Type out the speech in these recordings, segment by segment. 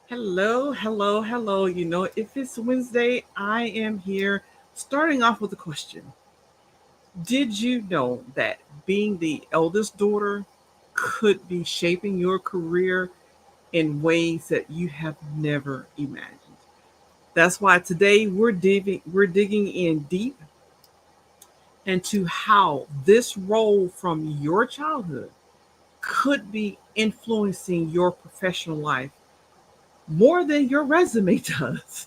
Hello, hello, hello. If it's Wednesday, I am here starting off with a question. Did you know that being the eldest daughter could be shaping your career in ways that you have never imagined? That's why today we're digging in deep into how this role from your childhood could be influencing your professional life more than your resume does.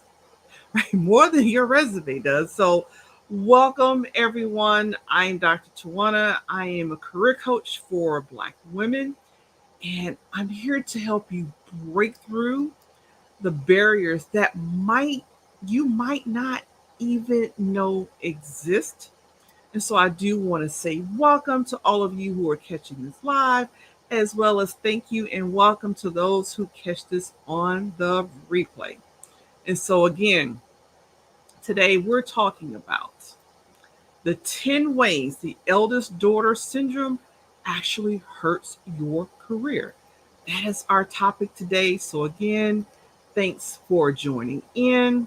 Right? More than your resume does. So, welcome everyone. I'm Dr. Twanna. I am a career coach for Black women, and I'm here to help you break through the barriers that might not even know exist. And so I do want to say welcome to all of you who are catching this live, as well as thank you and welcome to those who catch this on the replay. And so again, today we're talking about the 10 ways the eldest daughter syndrome actually hurts your career. That is our topic today. So, again, thanks for joining in.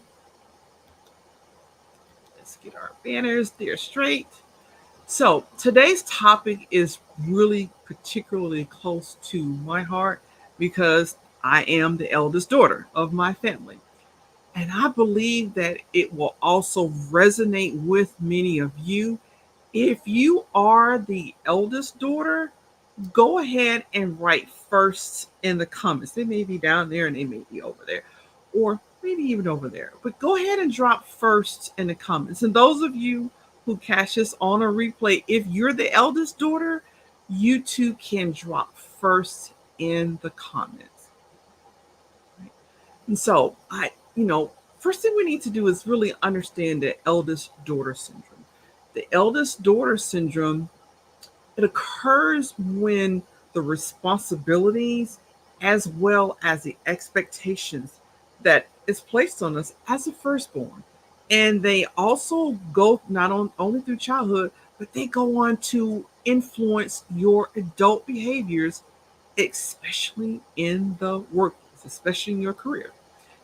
Let's get our banners there straight. So, today's topic is really particularly close to my heart because I am the eldest daughter of my family. And I believe that it will also resonate with many of you. If you are the eldest daughter, go ahead and write first in the comments. They may be down there and they may be over there, or maybe even over there. But go ahead and drop first in the comments. And those of you who catch this on a replay, if you're the eldest daughter, you too can drop first in the comments. And so first thing we need to do is really understand the eldest daughter syndrome. The eldest daughter syndrome, it occurs when the responsibilities as well as the expectations that is placed on us as a firstborn. And they also go only through childhood, but they go on to influence your adult behaviors, especially in the workplace, especially in your career.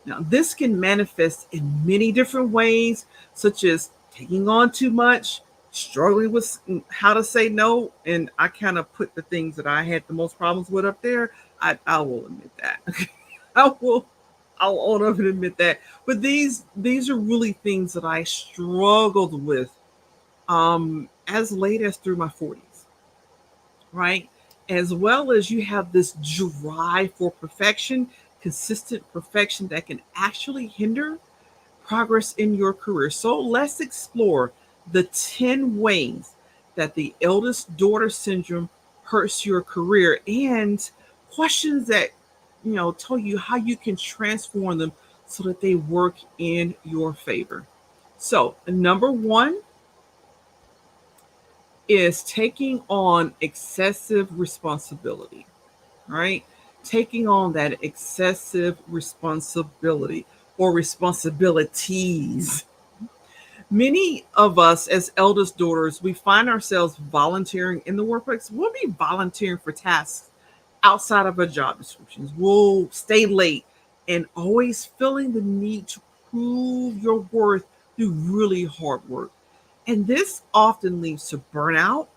Now, this can manifest in many different ways, such as taking on too much, struggling with how to say no. And I kind of put the things that I had the most problems with up there. I will admit that. I will. I'll own up and admit that. But these are really things that I struggled with as late as through my 40s, right? As well as you have this drive for perfection, consistent perfection that can actually hinder progress in your career. So let's explore the 10 ways that the eldest daughter syndrome hurts your career and questions that tell you how you can transform them so that they work in your favor. So, number 1 is taking on excessive responsibility, right? Taking on that excessive responsibility or responsibilities. Many of us, as eldest daughters, we find ourselves volunteering in the workplace. We'll be volunteering for tasks outside of our job descriptions. We'll stay late and always feeling the need to prove your worth through really hard work. And this often leads to burnout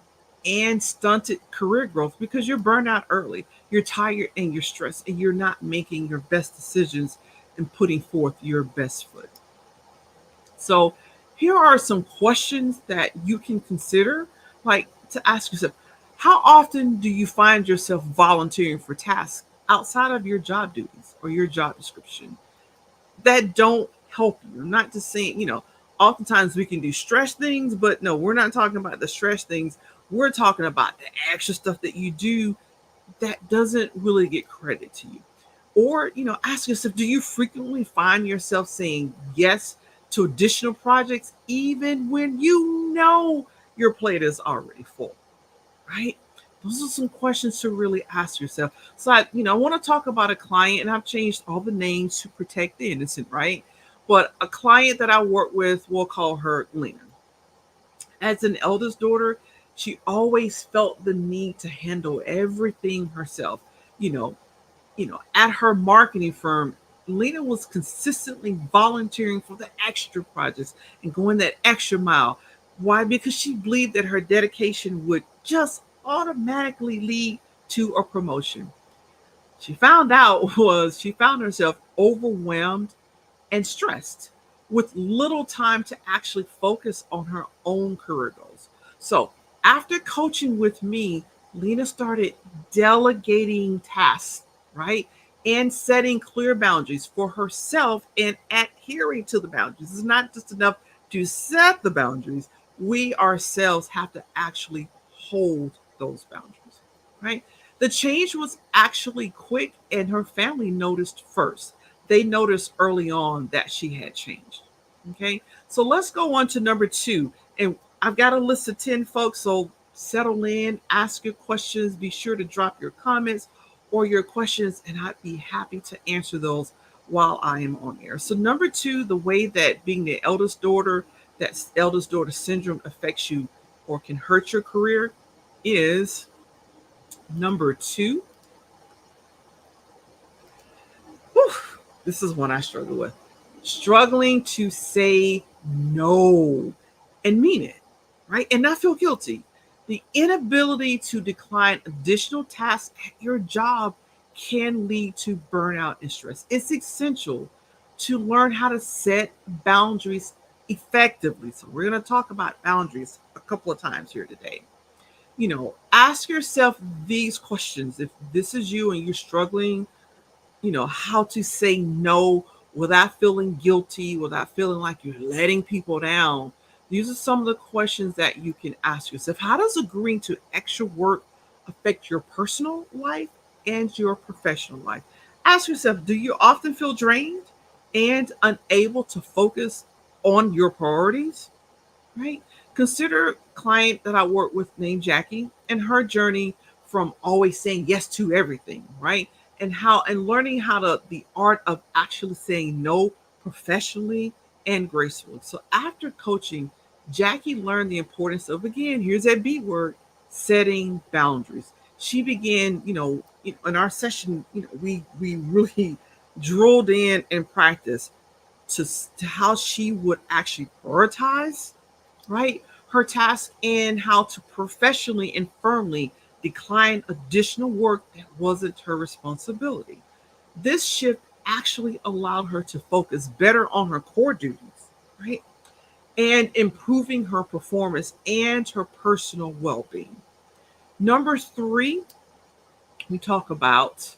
and stunted career growth because you're burned out early. You're tired and you're stressed, and you're not making your best decisions and putting forth your best foot. So, here are some questions that you can consider, like to ask yourself: how often do you find yourself volunteering for tasks outside of your job duties or your job description that don't help you? I'm not just saying, oftentimes we can do stress things, but no, we're not talking about the stress things. We're talking about the extra stuff that you do that doesn't really get credit to you. Or, ask yourself, do you frequently find yourself saying yes to additional projects even when you know your plate is already full, right? Those are some questions to really ask yourself. So I want to talk about a client, and I've changed all the names to protect the innocent, right? But a client that I work with, we'll call her Lena. As an eldest daughter, she always felt the need to handle everything herself. You know, at her marketing firm, Lena was consistently volunteering for the extra projects and going that extra mile. Why? Because she believed that her dedication would just automatically lead to a promotion. She found herself overwhelmed and stressed with little time to actually focus on her own career goals. So, after coaching with me, Lena started delegating tasks, right? And setting clear boundaries for herself and adhering to the boundaries. It's not just enough to set the boundaries, we ourselves have to actually hold those boundaries, right? The change was actually quick, and her family noticed first. They noticed early on that she had changed. Okay, so let's go on to number two. And I've got a list of 10 folks, so settle in, ask your questions, be sure to drop your comments or your questions, and I'd be happy to answer those while I am on air. So, number two, the way that being the eldest daughter, that eldest daughter syndrome affects you or can hurt your career is number two. Whew, this is one I struggle with. Struggling to say no and mean it, right? And not feel guilty. The inability to decline additional tasks at your job can lead to burnout and stress. It's essential to learn how to set boundaries effectively. So, we're going to talk about boundaries a couple of times here today. Ask yourself these questions. If this is you and you're struggling, how to say no without feeling guilty, without feeling like you're letting people down. These are some of the questions that you can ask yourself. How does agreeing to extra work affect your personal life and your professional life? Ask yourself, do you often feel drained and unable to focus on your priorities? Right? Consider a client that I work with named Jackie and her journey from always saying yes to everything, right? And learning how to the art of actually saying no professionally and gracefully. So after coaching, Jackie learned the importance of, again, here's that B word, setting boundaries. She began, in our session, we really drilled in and practiced to how she would actually prioritize, right, her task, and how to professionally and firmly decline additional work that wasn't her responsibility. This shift actually allowed her to focus better on her core duties, right, and improving her performance and her personal well being. Number three, we talk about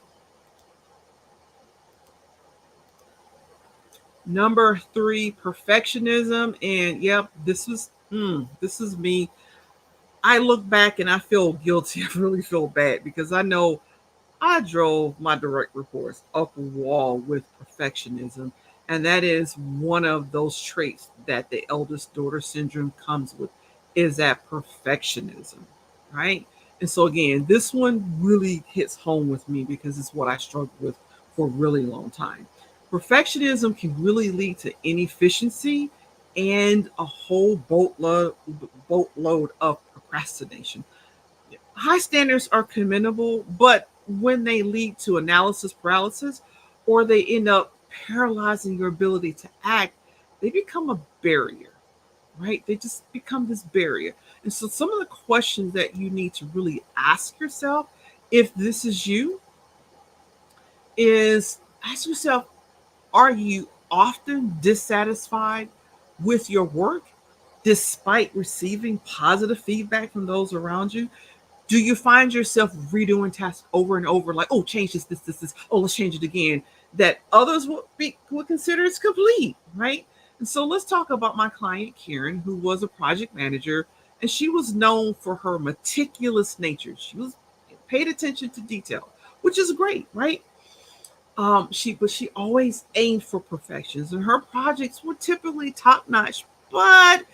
number three, perfectionism. And yep, this is me. I look back and I feel guilty. I really feel bad because I know I drove my direct reports up a wall with perfectionism. And that is one of those traits that the eldest daughter syndrome comes with, is that perfectionism, right? And so again, this one really hits home with me because it's what I struggled with for a really long time. Perfectionism can really lead to inefficiency and a whole boatload of procrastination. High standards are commendable, but when they lead to analysis paralysis or they end up paralyzing your ability to act, they become a barrier, right? They just become this barrier. And so, some of the questions that you need to really ask yourself, if this is you, is ask yourself, are you often dissatisfied with your work despite receiving positive feedback from those around you? Do you find yourself redoing tasks over and over, like, oh, change this, oh, let's change it again, that others would consider it's complete, right? And so let's talk about my client Karen, who was a project manager, and she was known for her meticulous nature. She was paid attention to detail, which is great, right? She always aimed for perfections, and her projects were typically top notch, but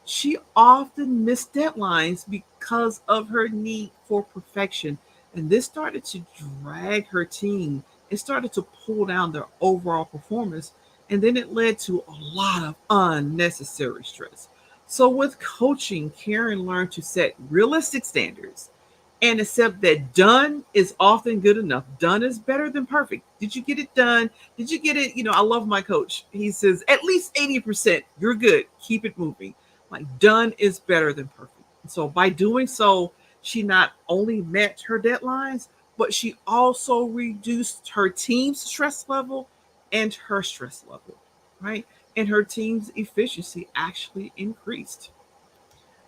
she often missed deadlines because of her need for perfection. And this started to drag her team. It started to pull down their overall performance. And then it led to a lot of unnecessary stress. So, with coaching, Karen learned to set realistic standards and accept that done is often good enough. Done is better than perfect. Did you get it done? Did you get it? I love my coach. He says at least 80%, you're good. Keep it moving. Like done is better than perfect. And so by doing so, she not only met her deadlines, but she also reduced her team's stress level and her stress level, right? And her team's efficiency actually increased.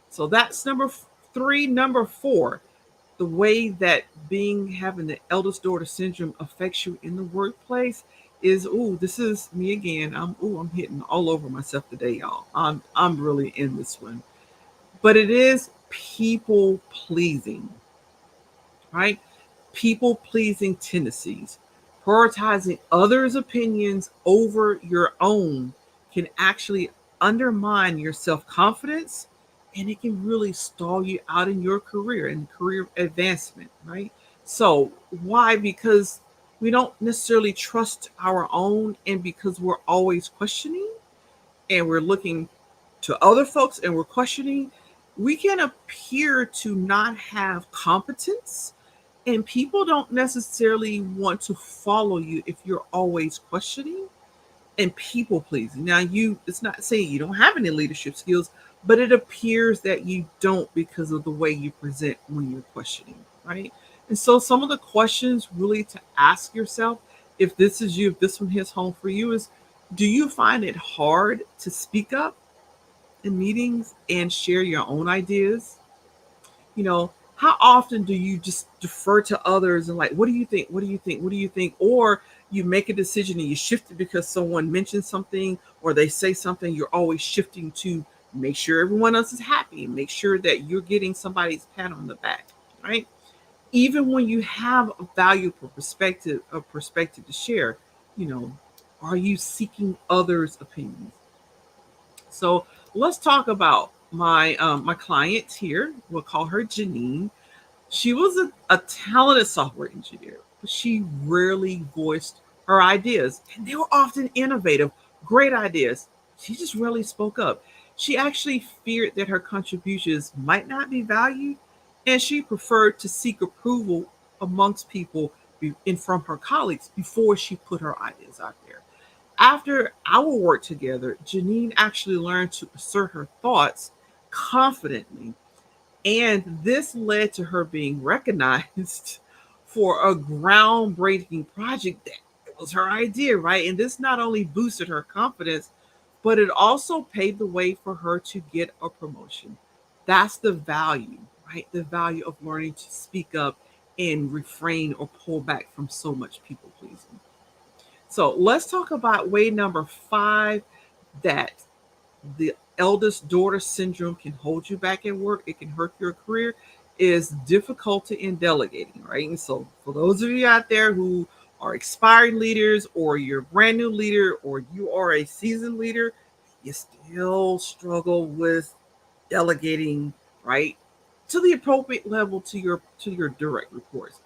So that's number three. Number four, the way that being having the eldest daughter syndrome affects you in the workplace is, this is me again. I'm hitting all over myself today, y'all. I'm really in this one. But it is people pleasing, right? People pleasing tendencies. Prioritizing others' opinions over your own can actually undermine your self confidence, and it can really stall you out in your career and career advancement, right? So, why? Because we don't necessarily trust our own, and because we're always questioning and we're looking to other folks and we're questioning, we can appear to not have competence, and people don't necessarily want to follow you if you're always questioning and people pleasing. Now, it's not saying you don't have any leadership skills, but it appears that you don't because of the way you present when you're questioning, right? And so, some of the questions really to ask yourself, if this is you, if this one hits home for you, is do you find it hard to speak up in meetings and share your own ideas? How often do you just defer to others and like, what do you think? What do you think? What do you think? Or you make a decision and you shift it because someone mentions something or they say something, you're always shifting to make sure everyone else is happy and make sure that you're getting somebody's pat on the back, right? Even when you have a valuable perspective to share, you know, are you seeking others' opinions? So let's talk about my client here. We'll call her Janine. She was a talented software engineer, but she rarely voiced her ideas, and they were often innovative, great ideas. She just rarely spoke up. She actually feared that her contributions might not be valued, and she preferred to seek approval amongst people and from her colleagues before she put her ideas out there. After our work together, Janine actually learned to assert her thoughts confidently, and this led to her being recognized for a groundbreaking project that was her idea, right? And this not only boosted her confidence, but it also paved the way for her to get a promotion. That's the value, right? The value of learning to speak up and refrain or pull back from so much people pleasing. So let's talk about way number five, that the eldest daughter syndrome can hold you back at work. It can hurt your career. Is difficulty in delegating, right? And so, for those of you out there who are expiring leaders, or you're a brand new leader, or you are a seasoned leader, you still struggle with delegating, right, to the appropriate level to your direct reports.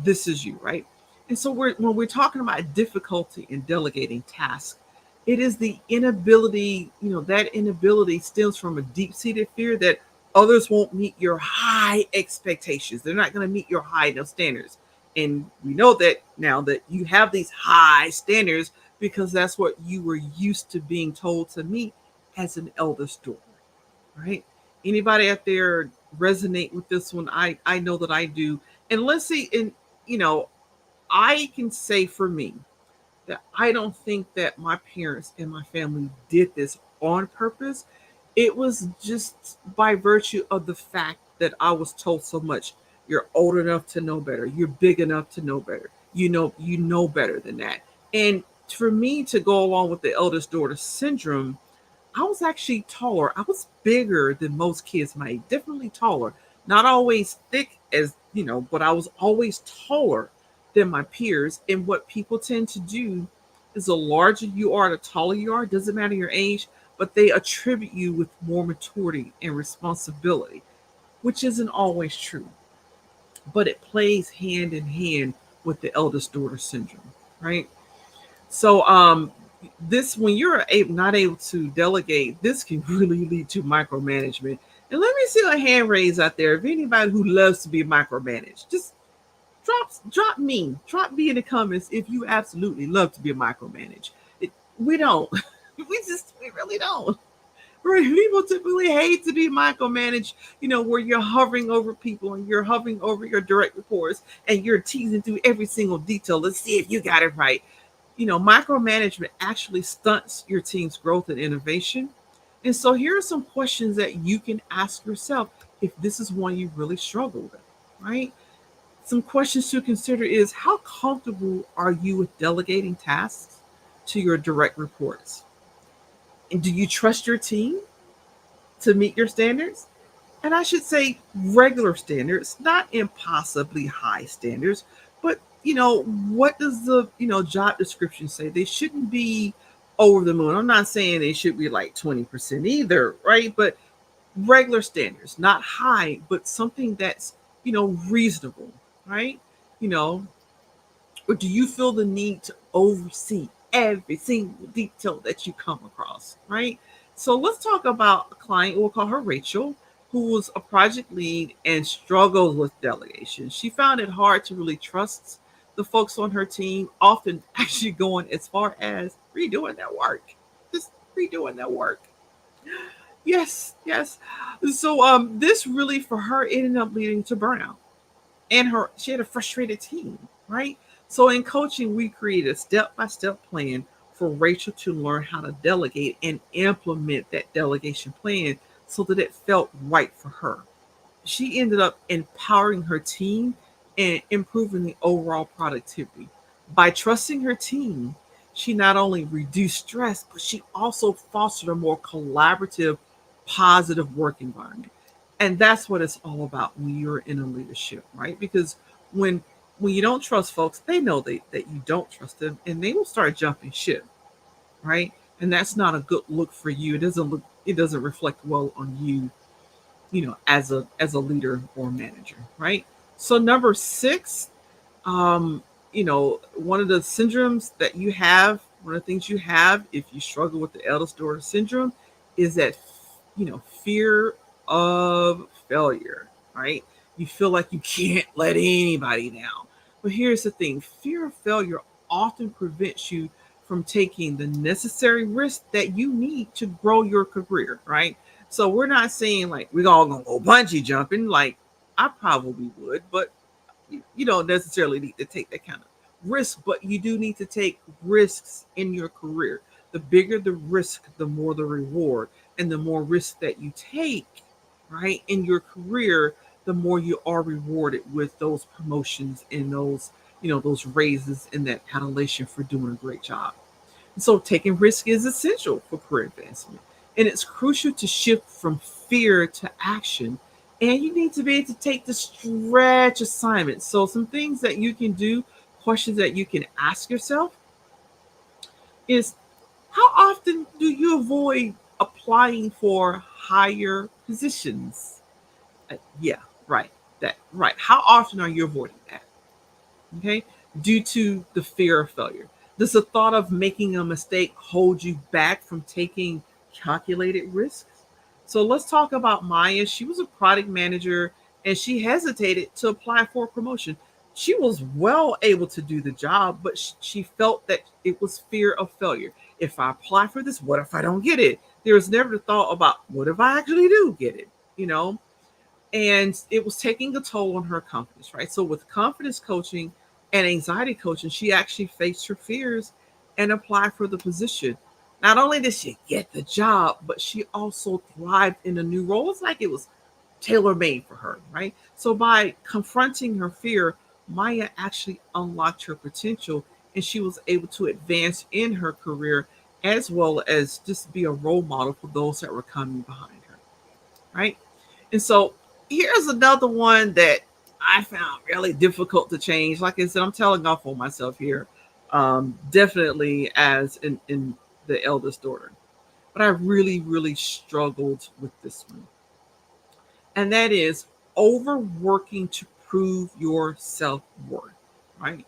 This is you, right? And so when we're talking about difficulty in delegating tasks, it is the inability, that inability stems from a deep-seated fear that others won't meet your high expectations. They're not going to meet your high enough standards. And we know that now that you have these high standards because that's what you were used to being told to meet as an eldest daughter, right? Anybody out there resonate with this one? I know that I do. And let's see, and you know, I can say for me that I don't think that my parents and my family did this on purpose. It was just by virtue of the fact that I was told so much. You're old enough to know better. You're big enough to know better. You know better than that. And for me to go along with the eldest daughter syndrome, I was actually taller. I was bigger than most kids my age, definitely taller. Not always thick but I was always taller than my peers. And what people tend to do is the larger you are, the taller you are, doesn't matter your age, but they attribute you with more maturity and responsibility, which isn't always true. But it plays hand in hand with the eldest daughter syndrome, right? So this when you're not able to delegate, this can really lead to micromanagement. And let me see a hand raise out there. If anybody who loves to be micromanaged, just drop me in the comments if you absolutely love to be micromanaged. We don't. We really don't. Right? People typically hate to be micromanaged, where you're hovering over people and you're hovering over your direct reports and you're teasing through every single detail. Let's see if you got it right. Micromanagement actually stunts your team's growth and innovation. And so here are some questions that you can ask yourself if this is one you really struggle with, right? Some questions to consider is, how comfortable are you with delegating tasks to your direct reports? And do you trust your team to meet your standards? And I should say regular standards, not impossibly high standards, but what does the job description say? They shouldn't be over the moon. I'm not saying they should be like 20% either, right? But regular standards, not high, but something that's reasonable, right? You know, or do you feel the need to oversee every single detail that you come across, right? So let's talk about a client, we'll call her Rachel, who was a project lead and struggled with delegation. She found it hard to really trust the folks on her team, often actually going as far as redoing their work. Just redoing their work. Yes, yes. So this really for her ended up leading to burnout. And she had a frustrated team, right? So in coaching, we created a step-by-step plan for Rachel to learn how to delegate and implement that delegation plan so that it felt right for her. She ended up empowering her team and improving the overall productivity. By trusting her team, she not only reduced stress, but she also fostered a more collaborative, positive work environment. And that's what it's all about when you're in a leadership, right? Because when when you don't trust folks, they know that you don't trust them and they will start jumping ship, right? And that's not a good look for you. It doesn't reflect well on you, as a leader or manager, right? So number 6, one of the syndromes that you have, one of the things you have if you struggle with the eldest daughter syndrome is that fear of failure, right? You feel like you can't let anybody down. But here's the thing, fear of failure often prevents you from taking the necessary risks that you need to grow your career, right? So we're not saying like we're all gonna go bungee jumping. Like I probably would, but you don't necessarily need to take that kind of risk, but you do need to take risks in your career. The bigger the risk, the more the reward, and the more risk that you take, right, in your career, the more you are rewarded with those promotions and those raises and that adulation for doing a great job. So taking risk is essential for career advancement. And it's crucial to shift from fear to action. And you need to be able to take the stretch assignments. So some things that you can do, questions that you can ask yourself is, how often do you avoid applying for higher positions? Yeah, right. That right. How often are you avoiding that? Okay, due to the fear of failure. Does the thought of making a mistake hold you back from taking calculated risks? So let's talk about Maya. She was a product manager and she hesitated to apply for a promotion. She was well able to do the job, but she felt that it was fear of failure. If I apply for this, what if I don't get it? There was never the thought about what if I actually do get it, you know? And it was taking a toll on her confidence, right? So with confidence coaching and anxiety coaching, she actually faced her fears and applied for the position. Not only did she get the job, but she also thrived in a new role. It's like it was tailor made for her, right? So by confronting her fear, Maya actually unlocked her potential and she was able to advance in her career as well as just be a role model for those that were coming behind her, right? And so here's another one that I found really difficult to change. Like I said, I'm telling off on myself here, definitely as in the eldest daughter. But I really, really struggled with this one. And that is overworking to prove your self worth, right?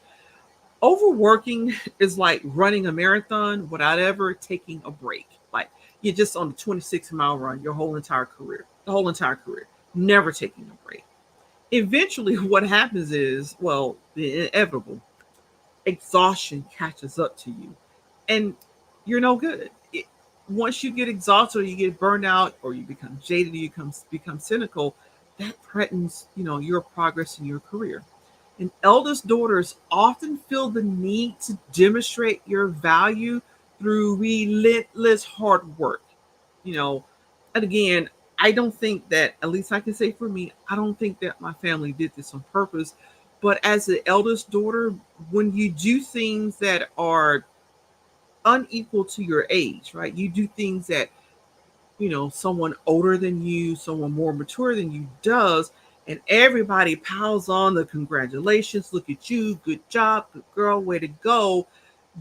Overworking is like running a marathon without ever taking a break. Like you're just on the 26-mile run your whole entire career. the whole entire career, never taking a break. Eventually, what happens is, well, the inevitable exhaustion catches up to you, and you're no good. Once you get exhausted, or you get burned out, or you become jaded, or you become cynical, that threatens, your progress in your career. And eldest daughters often feel the need to demonstrate your value through relentless hard work. You know, and again, I don't think that, at least I can say for me, I don't think that my family did this on purpose. But as the eldest daughter, when you do things that are unequal to your age, right? You do things that, someone older than you, someone more mature than you does, and everybody piles on the congratulations, look at you, good job, good girl, way to go.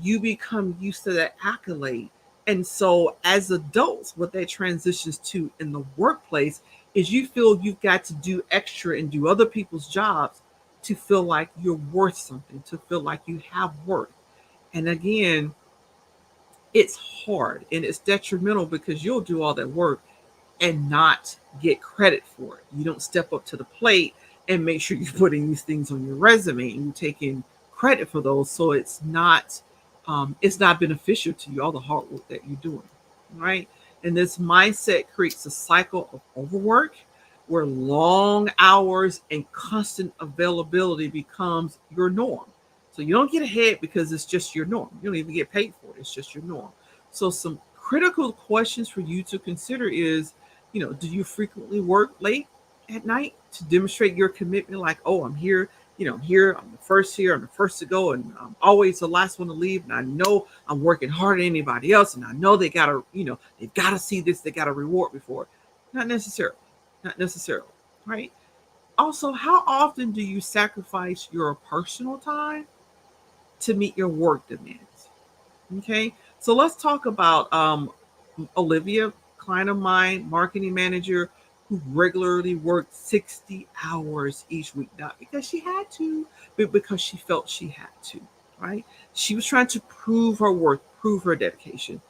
You become used to that accolade. And so as adults, what that transitions to in the workplace is you feel you've got to do extra and do other people's jobs to feel like you're worth something, to feel like you have worth. And again, it's hard and it's detrimental because you'll do all that work and not get credit for it. You don't step up to the plate and make sure you're putting these things on your resume and you're taking credit for those. So it's not beneficial to you, all the hard work that you're doing, right? And this mindset creates a cycle of overwork where long hours and constant availability becomes your norm. So you don't get ahead because it's just your norm. You don't even get paid for it. It's just your norm. So some critical questions for you to consider is, do you frequently work late at night to demonstrate your commitment? Like, oh, I'm here, I'm here, I'm the first here, I'm the first to go, and I'm always the last one to leave. And I know I'm working harder than anybody else, and I know they've gotta see this, they gotta reward me for it. Not necessarily. Not necessarily. Right? Also, how often do you sacrifice your personal time to meet your work demands? Okay. So let's talk about Olivia, client of mine, marketing manager, who regularly worked 60 hours each week, not because she had to, but because she felt she had to, right? She was trying to prove her worth, prove her dedication.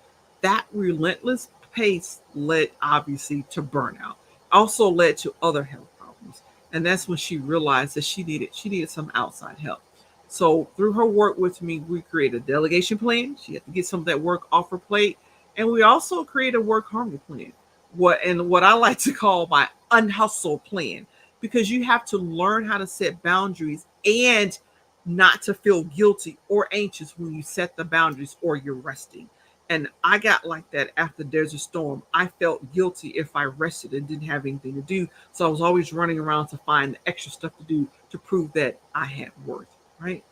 That relentless pace led obviously to burnout, also led to other health problems. And that's when she realized that she needed some outside help. So through her work with me, we created a delegation plan. She had to get some of that work off her plate. And we also created a work harmony plan. What I like to call my unhustle plan. Because you have to learn how to set boundaries and not to feel guilty or anxious when you set the boundaries or you're resting. And I got like that after Desert Storm. I felt guilty if I rested and didn't have anything to do. So I was always running around to find the extra stuff to do to prove that I had worth, right?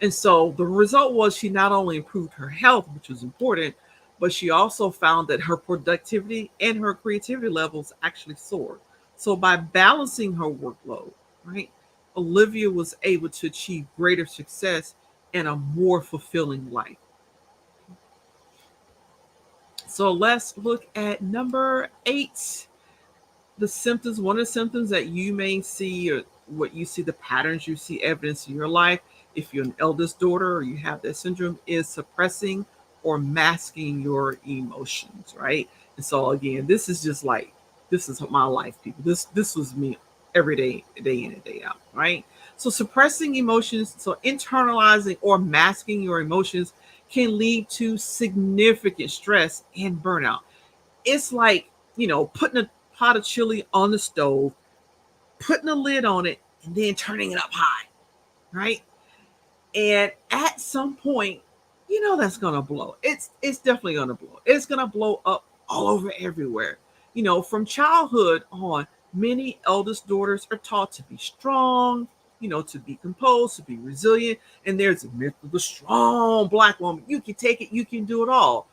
And so the result was she not only improved her health, which was important, but she also found that her productivity and her creativity levels actually soared. So by balancing her workload, right, Olivia was able to achieve greater success and a more fulfilling life. So let's look at number 8. The symptoms, one of the symptoms that you may see, or what you see, the patterns you see evidence in your life, if you're an eldest daughter or you have that syndrome, is suppressing or masking your emotions, right? And so again, this is just like, this is my life, people. This was me every day, day in and day out, right? So suppressing emotions, so internalizing or masking your emotions can lead to significant stress and burnout. It's like, putting a pot of chili on the stove, putting a lid on it, and then turning it up high, right? And at some point, that's gonna blow. It's definitely gonna blow. It's gonna blow up all over everywhere. From childhood on, many eldest daughters are taught to be strong, to be composed, to be resilient. And there's a myth of the strong black woman. You can take it, you can do it all.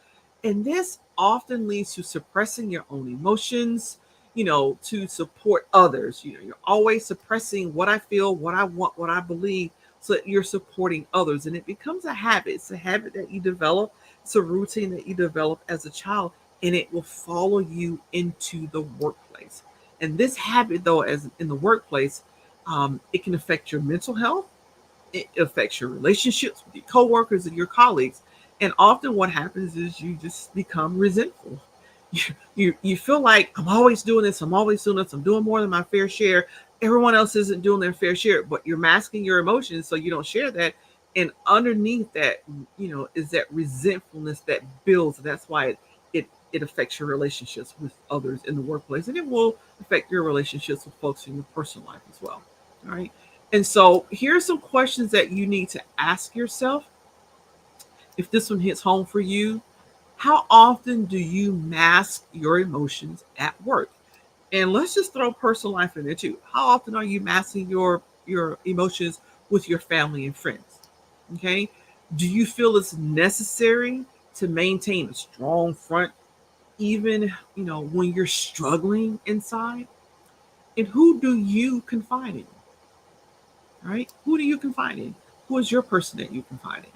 And this often leads to suppressing your own emotions, to support others. You're always suppressing what I feel, what I want, what I believe, so that you're supporting others. And it becomes a habit. It's a habit that you develop, it's a routine that you develop as a child, and it will follow you into the workplace. And this habit, though, as in the workplace, it can affect your mental health, it affects your relationships with your coworkers and your colleagues. And often what happens is you just become resentful. You feel like I'm always doing this, I'm always doing this, I'm doing more than my fair share. Everyone else isn't doing their fair share, but you're masking your emotions so you don't share that. And underneath that, is that resentfulness that builds. That's why it affects your relationships with others in the workplace, and it will affect your relationships with folks in your personal life as well. All right. And so here's some questions that you need to ask yourself if this one hits home for you. How often do you mask your emotions at work? And let's just throw personal life in there too. How often are you masking your emotions with your family and friends? Okay? Do you feel it's necessary to maintain a strong front even, when you're struggling inside? And who do you confide in? Right? Who do you confide in? Who is your person that you confide in?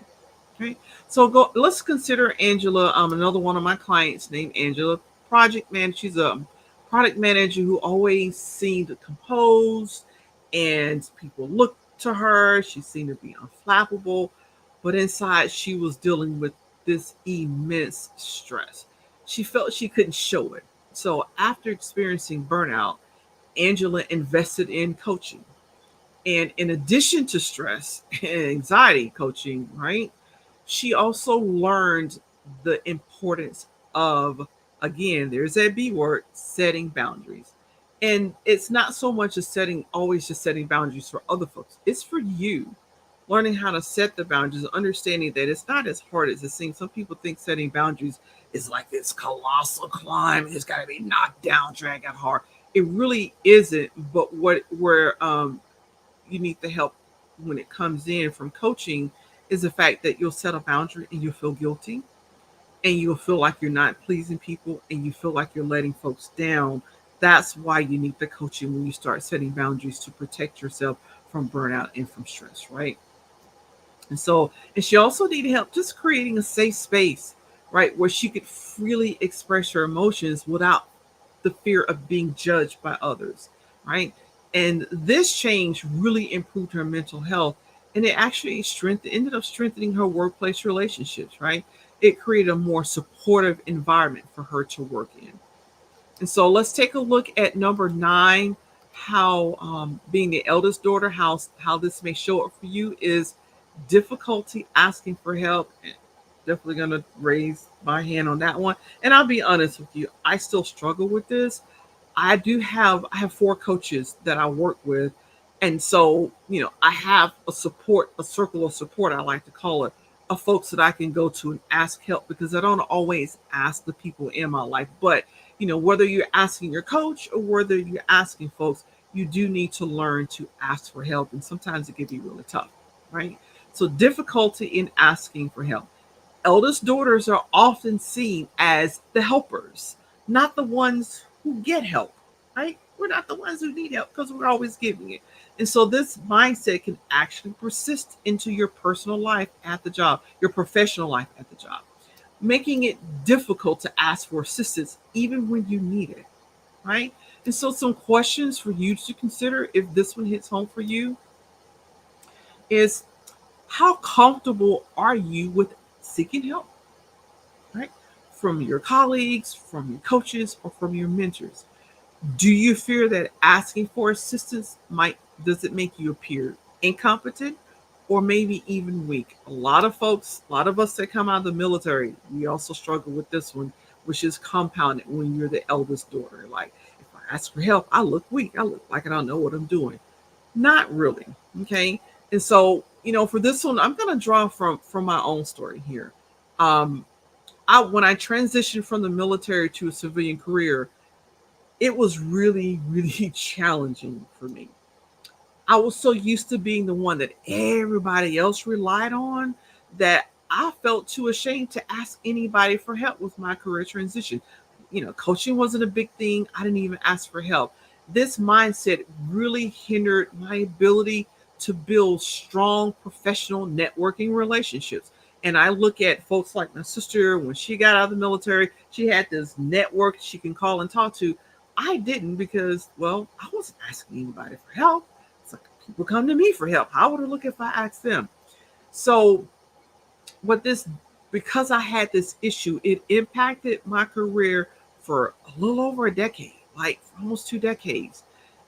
Okay. So go. Let's consider Angela. Another one of my clients named Angela, project manager. She's a product manager who always seemed composed, and people looked to her. She seemed to be unflappable, but inside she was dealing with this immense stress. She felt she couldn't show it. So after experiencing burnout, Angela invested in coaching. And in addition to stress and anxiety coaching, right? She also learned the importance of, again, there's that B word, setting boundaries. And it's not so much as setting, always just setting boundaries for other folks, it's for you. Learning how to set the boundaries, understanding that it's not as hard as it seems. Some people think setting boundaries is like this colossal climb. It's got to be knocked down, drag out hard. It really isn't. But where you need the help when it comes in from coaching is the fact that you'll set a boundary and you'll feel guilty and you'll feel like you're not pleasing people and you feel like you're letting folks down. That's why you need the coaching when you start setting boundaries to protect yourself from burnout and from stress, right? And she also needed help just creating a safe space, right, where she could freely express her emotions without the fear of being judged by others, right? And this change really improved her mental health, and it actually ended up strengthening her workplace relationships, right? It created a more supportive environment for her to work in. And so let's take a look at number 9. How being the eldest daughter, how this may show up for you is difficulty asking for help. Definitely gonna raise my hand on that one. And I'll be honest with you, I still struggle with this. I have 4 coaches that I work with. And so, I have a circle of support, I like to call it, of folks that I can go to and ask help because I don't always ask the people in my life. But, whether you're asking your coach or whether you're asking folks, you do need to learn to ask for help. And sometimes it can be really tough, right? So difficulty in asking for help. Eldest daughters are often seen as the helpers, not the ones who get help, right? We're not the ones who need help because we're always giving it. And so this mindset can actually persist into your personal life at the job, your professional life at the job, making it difficult to ask for assistance even when you need it, right? And so some questions for you to consider if this one hits home for you is, how comfortable are you with seeking help, right? From your colleagues, from your coaches, or from your mentors? Do you fear that asking for assistance does it make you appear incompetent or maybe even weak? A lot of folks, a lot of us that come out of the military, we also struggle with this one, which is compounded when you're the eldest daughter. Like, if I ask for help, I look weak. I look like I don't know what I'm doing. Not really. Okay. And so, for this one, I'm gonna draw from my own story here. Um, when I transitioned from the military to a civilian career, it was really, really challenging for me. I was so used to being the one that everybody else relied on that I felt too ashamed to ask anybody for help with my career transition. Coaching wasn't a big thing. I didn't even ask for help. This mindset really hindered my ability to build strong professional networking relationships. And I look at folks like my sister, when she got out of the military, she had this network she can call and talk to. I didn't because, well, I wasn't asking anybody for help. It's like people come to me for help. How would it look if I asked them? So, what this, because I had this issue, it impacted my career for a little over a decade, like almost 2 decades.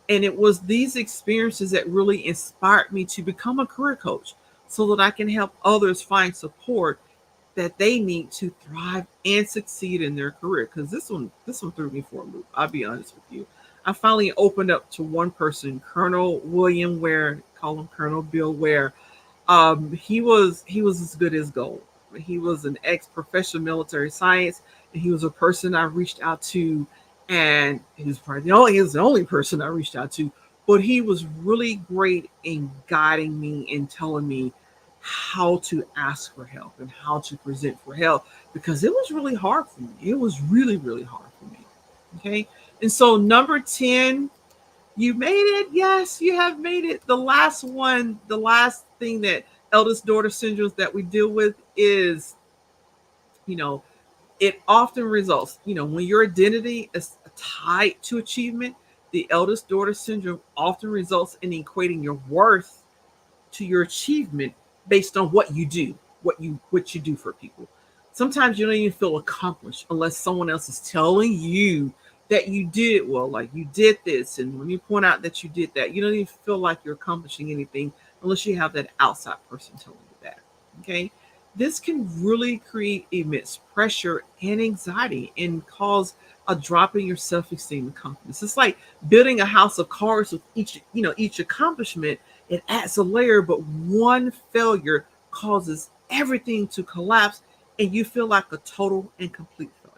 And it was these experiences that really inspired me to become a career coach so that I can help others find support that they need to thrive and succeed in their career. Because this one threw me for a loop. I'll be honest with you. I finally opened up to one person, Colonel William Ware, call him Colonel Bill Ware. He was as good as gold. He was an ex professional military science, and he was a person I reached out to, and he was the only person I reached out to. But he was really great in guiding me and telling me how to ask for help and how to present for help because it was really hard for me. It was really, really hard for me. Okay. And so number 10, you made it. Yes, you have made it. The last one, the last thing that eldest daughter syndromes that we deal with is, you know, it often results, when your identity is tied to achievement, the eldest daughter syndrome often results in equating your worth to your achievement based on what you do, what you do for people. Sometimes you don't even feel accomplished unless someone else is telling you that you did well, like you did this, and when you point out that you did that, you don't even feel like you're accomplishing anything unless you have that outside person telling you that. Okay. This can really create immense pressure and anxiety and cause a drop in your self-esteem and confidence. It's like building a house of cards with each accomplishment. It adds a layer, but one failure causes everything to collapse and you feel like a total and complete failure.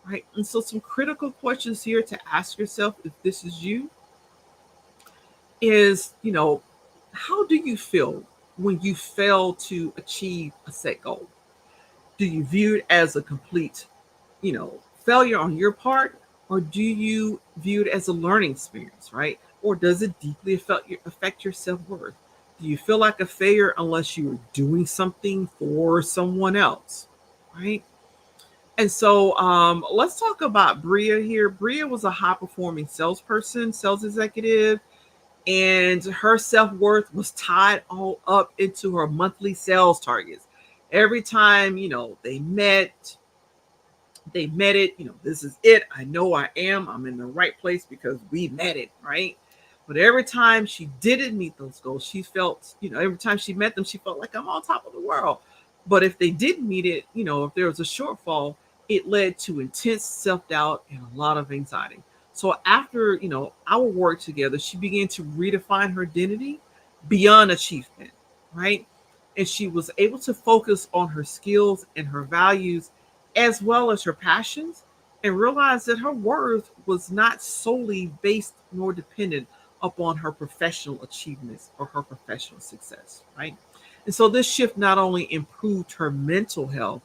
Right. And so some critical questions here to ask yourself if this is you is, how do you feel when you fail to achieve a set goal? Do you view it as a complete, failure on your part, or do you view it as a learning experience, right? Or does it deeply affect your self worth? Do you feel like a failure unless you're doing something for someone else, right? And so let's talk about Bria here. Bria was a high performing salesperson, sales executive, and her self worth was tied all up into her monthly sales targets. Every time, they met it, this is it. I know I'm in the right place because we met it, right? But every time she didn't meet those goals, she felt, every time she met them, she felt like I'm on top of the world. But if they didn't meet it, if there was a shortfall, it led to intense self doubt and a lot of anxiety. So after, our work together, she began to redefine her identity beyond achievement, right? And she was able to focus on her skills and her values as well as her passions and realize that her worth was not solely based nor dependent upon her professional achievements or her professional success, right? And so this shift not only improved her mental health,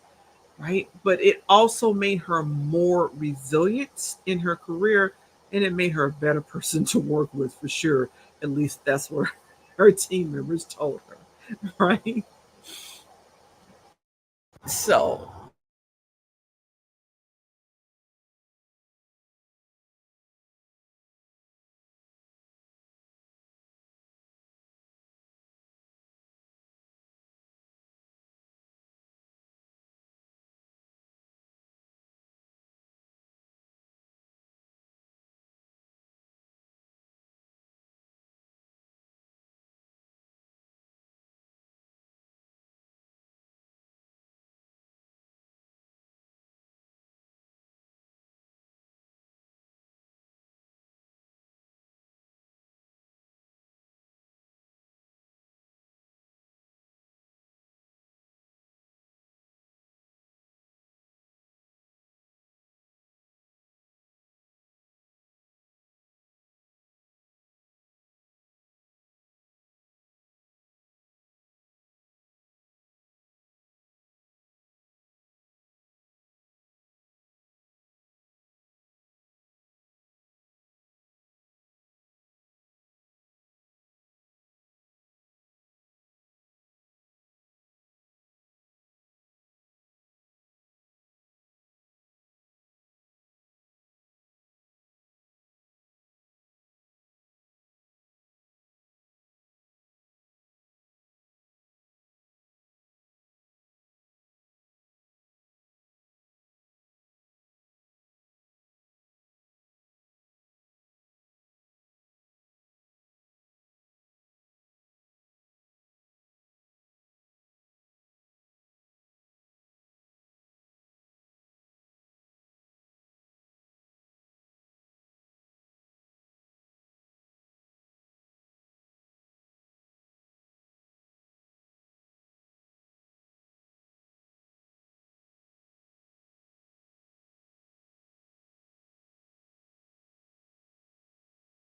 right, but it also made her more resilient in her career and it made her a better person to work with for sure. At least that's what her team members told her, right? So